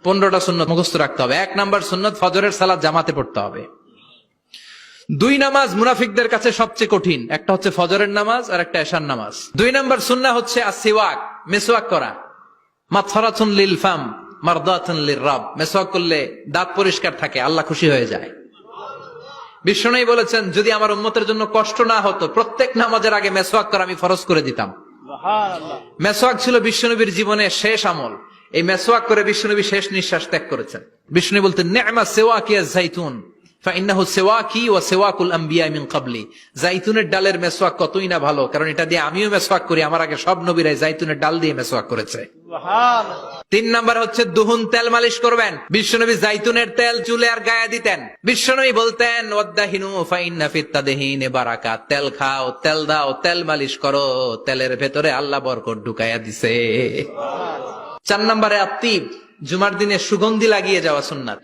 15টা সুন্নত মুখস্থ রাখতে হবে। 1 নাম্বার সুন্নত ফজরের সালাত জামাতে পড়তে হবে। 2 নামাজ মুনাফিকদের কাছে সবচেয়ে কঠিন, একটা হচ্ছে ফজরের নামাজ আর একটা এশার নামাজ। 2 নাম্বার সুন্নাহ হচ্ছে আসওয়াক, মেসওয়াক করা। মাতফারাতুন লিল ফাম মারদাতুন লির রাব, মেসওয়াক করলে দাঁত পরিষ্কার থাকে, আল্লাহ খুশি হয়ে যায়। বিশ্বনবী বলেছেন যদি আমার উম্মতের জন্য কষ্ট না হতো প্রত্যেক নামাজের আগে মেসওয়াক করা আমি ফরজ করে দিতাম। সুবহানাল্লাহ। মেসওয়াক ছিল বিশ্বনবীর জীবনে শেষ আমল। এই মেসওয়াক করে বিশ্বনবী শেষ নিঃশ্বাস ত্যাগ করেছেন। বিশ্বনবী বলতেন নি'মা সিওয়াকিয়া যাইতুন ফাইন্নাহু সিওয়াকি ওয়া সিওয়াকুল আমবিয়া মিন ক্বাবলি। যাইতুনের ডালের মেসওয়াক কতই না ভালো, কারণ এটা দিয়ে আমিও মেসওয়াক করি, আমার আগে সব নবীরাই যাইতুনের ডাল দিয়ে মেসওয়াক করেছে। সুবহানাল্লাহ। 3 নাম্বার হচ্ছে দুহুন, তেল মালিশ করবেন। বিশ্বনবী যাইতুনের তেল চুলে আর গায়ে দিতেন। বিশ্বনবী বলতেন ওয়াদাহিনু ফাইন্না ফিত তাদহিনি বারাকাত, তেল খাও, তেল দাও, তেল মালিশ করো, তেলের ভেতরে আল্লাহ বরকত ঢুকাইয়া দিছে। 4 নম্বরে আত্তিব, জুমার দিনে সুগন্ধি লাগিয়ে যাওয়া সুন্নাত।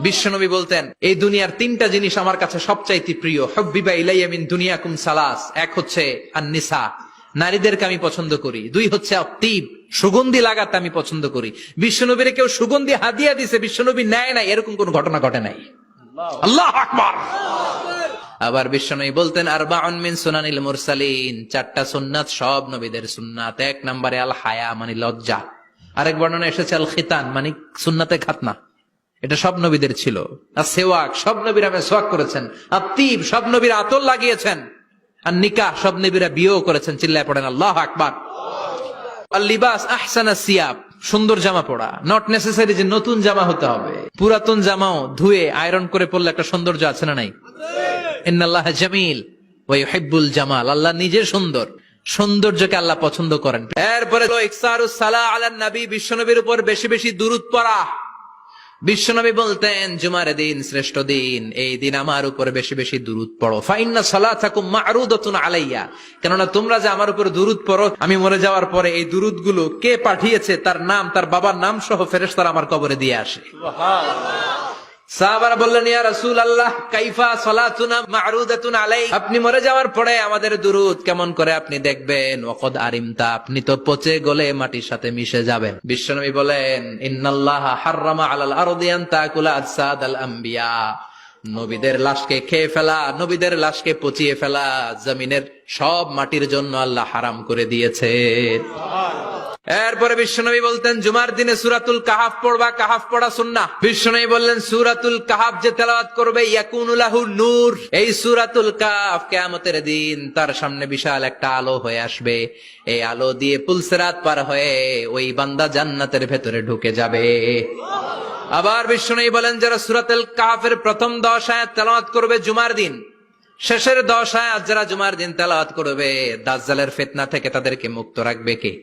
বিশ্বনবী বলতেন এই দুনিয়ার 3টা জিনিস আমার কাছে সবচাইতে প্রিয়। হুব্বিবা ইলাইয়া মিন দুনিয়াকুম সালাস, 1 হচ্ছে আন-নিসা, নারীদেরকে আমি পছন্দ করি। 2 হচ্ছে আত্তিব, সুগন্ধি লাগাতে আমি পছন্দ করি। বিশ্বনবীর কেউ সুগন্ধি হাদিয়া দিছে, বিশ্বনবী নেয় নাই, এরকম কোন ঘটনা ঘটে নাই। আল্লাহু আকবার। আবার বিশ্বনবী বলতেন আরবাউন মিন সুনানিল মুরসালিন, 4টা সুন্নাত সব নবীদের সুন্নাত। 1 নম্বরে আল হায়া মানে লজ্জা। আরেক বর্ণনা এসেছে আল খিতান মানে সুন্নাতে খাতনা, এটা সব নবীদের ছিল। আর সেওয়াক, সব নবীরা মেসওয়াক করেছেন। আত্তিব, সব নবীরা আতর লাগিয়েছেন। আর নিকাহ, সব নবীরা বিয়েও করেছেন। চিল্লায় পড়েন আল্লাহু আকবার। আর লিবাস আহসানা সিয়াব, সুন্দর জামা পড়া। নট নেসেসারি যে নতুন জামা হতে হবে, পুরাতন জামাও ধুয়ে আয়রন করে পড়লে একটা সৌন্দর্য আছে না নাই? ইন্নাল্লাহা জামিল ওয়া ইউহিব্বুল জামাল, আল্লাহ নিজে সুন্দর, সৌন্দর্যকে আল্লাহ পছন্দ করেন। এরপরে ইকসারুস সালাহ আলান নবী, বিশ্বনবীর উপর বেশি বেশি দুরূদ পড়া। বিশ্বনবী বলতেন জুমার দিন শ্রেষ্ঠ দিন, এই দিন আমার উপর বেশি বেশি দুরূদ পড়ো। ফাইন্না সালাতাকুম মা'রুদাতুন আলাইয়া, কেননা তোমরা যে আমার উপর দুরূদ পড়ো, আমি মরে যাওয়ার পরে এই দুরূদ গুলো কে পাঠিয়েছে তার নাম, তার বাবার নাম সহ ফেরেশতারা আমার কবরে দিয়ে আসে। সুবহানাল্লাহ। সাহাবারা বললেন ইয়া রাসূলুল্লাহ কাইফা সালাতুনা মা'রুদাতুন আলাই, আপনি মরে যাওয়ার পরে আমাদের দুরূদ কেমন করে আপনি দেখবেন? ওয়াকাদ আরিমতা, আপনি তো পচে গলে মাটির সাথে মিশে যাবেন। বিশ্বনবী বলেন ইন্নাল্লাহা হাররামা আলাল আরদি আন তাকুলা আজসাদাল আম্বিয়া, নবীদের লাশকে খেয়ে ফেলা, নবীদের লাশকে পচিয়ে ফেলা জমিনের সব মাটির জন্য আল্লাহ হারাম করে দিয়েছে। এরপরে বিশ্বনবী বলতেন জুমার দিনে সূরাতুল কাহাফ পড়বা, কাহাফ পড়া সুন্নাহ। বিশ্বনবী বললেন সূরাতুল কাহাফ যে তেলাওয়াত করবে ইয়াকুনু লাহু নূর, এই সূরাতুল কাহাফ কিয়ামতের দিন তার সামনে বিশাল একটা আলো হয়ে আসবে। এই আলো দিয়ে পুলসিরাত পার হয়ে ওই বান্দা জান্নাতের ভেতরে ঢুকে যাবে। আবার বিশ্বনবী বলেন যারা সূরাতুল কাহাফের প্রথম 10 আয়াত তেলাওয়াত করবে জুমার দিন, শেষের 10 আয়াত যারা জুমার দিন তেলাওয়াত করবে, দাজ্জালের ফিতনা থেকে তাদেরকে মুক্ত রাখবে কে?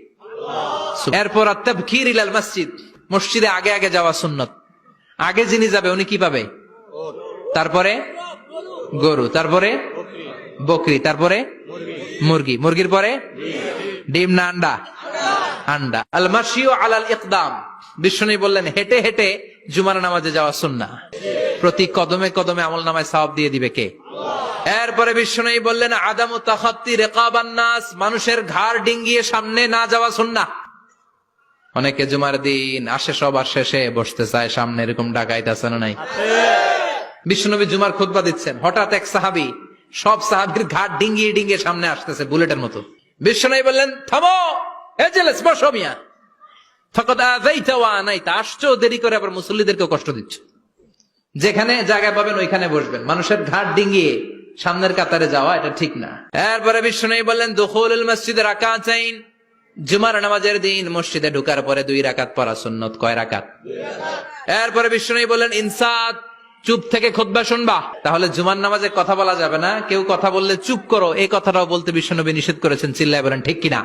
এরপর আত-তাবকির ইলাল মসজিদ, মসজিদে আগে আগে যাওয়া সুন্নত। আগে যিনি যাবে উনি কি পাবে? তারপরে গরু, তারপরে বকরি, তারপরে মুরগি, মুরগির পরে ডিম না আন্ডা? আন্ডা। আল মাশিউ আলাল ইকদাম, বিশ্বনবী বললেন হেঁটে হেঁটে জুমার নামাজে যাওয়া সুন্নাহ। প্রতি কদমে কদমে আমলনামায় সওয়াব দিয়ে দিবে কে? এরপরে বিশ্বনবী বললেন আদামু তাখাত্তি রিকাবান নাস, মানুষের ঘাড় ডিঙ্গিয়ে সামনে না যাওয়া সুন্নাহ। অনেকে জুমার দিন আসে সবার শেষে বসতে চায় সামনে, এরকম ডাকাইত আছে না নাই? বিশ্বনবী জুমার খুতবা দিচ্ছেন, হঠাৎ এক সাহাবী সব সাহাবীর ঘাড় ডিঙ্গিয়ে ডিঙ্গিয়ে সামনে আসতেছে বুলেটের মতো। বিশ্বনবী বললেন থামো, এজেলেস বসো মিয়া, ফাকাদ আযাইতা ওয়া আনাইতা, আসছো দেরি করে আবার মুসল্লিদেরকে কষ্ট দিচ্ছ। যেখানে জায়গা পাবেন ওইখানে বসবেন, মানুষের ঘাট ডিঙ্গিয়ে সামনের কাতারে যাওয়া এটা ঠিক না। এরপরে বিশ্বনবী বললেন দুখুলুল মসজিদে রাকাতাইন, জুমার নামাজের দিন মসজিদে ঢোকার পরে 2 রাকাত পড়া সুন্নত। কয় রাকাত? 2 রাকাত। এরপরে বিশ্বনবী বললেন ইনসাত, চুপ থেকে খুতবা শুনবা। তাহলে জুমার নামাজে কথা বলা যাবে না, কেউ কথা বললে চুপ করো, এই কথাটাও বলতে বিশ্বনবী নিষেধ করেছেন। চিল্লায় বলেন ঠিক কিনা?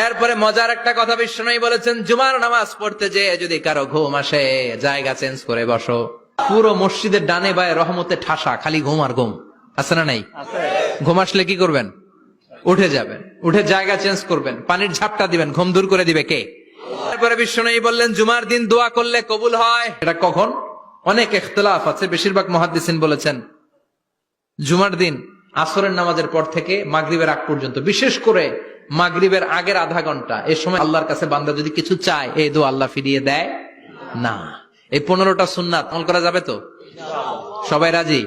এরপরে মজার একটা কথা বিশ্বনবী বলেছেন জুমার নামাজ পড়তে যে যদি কারো ঘুম আসে জায়গা চেঞ্জ করে বসো। পুরো মসজিদের ডানে বায়ে রহমতে ঠাসা, খালি ঘুম আর ঘুম, আছে না নাই? ঘুম আসলে কি করবেন? উঠে যাবেন, উঠে জায়গা চেঞ্জ করবেন, পানির ঝাপটা দিবেন, ঘুম দূর করে দিবে কে? তারপরে বিশ্বনবী বললেন জুমার দিন দোয়া করলে কবুল হয়। এটা কখন? অনেক ইখতিলাফ আছে, বেশিরভাগ মুহাদ্দিসিন বলেছেন জুমার দিন আসরের নামাজের পর থেকে মাগরিবের আগ পর্যন্ত, বিশেষ করে মাগরিবের আগের আধা ঘন্টা, এই সময় আল্লাহর কাছে বান্দা যদি কিছু চায় এই দোয়া আল্লাহ ফিরিয়ে দেয় না। এই 15টা সুন্নাত আমল করা যাবে তো? সবাই রাজি?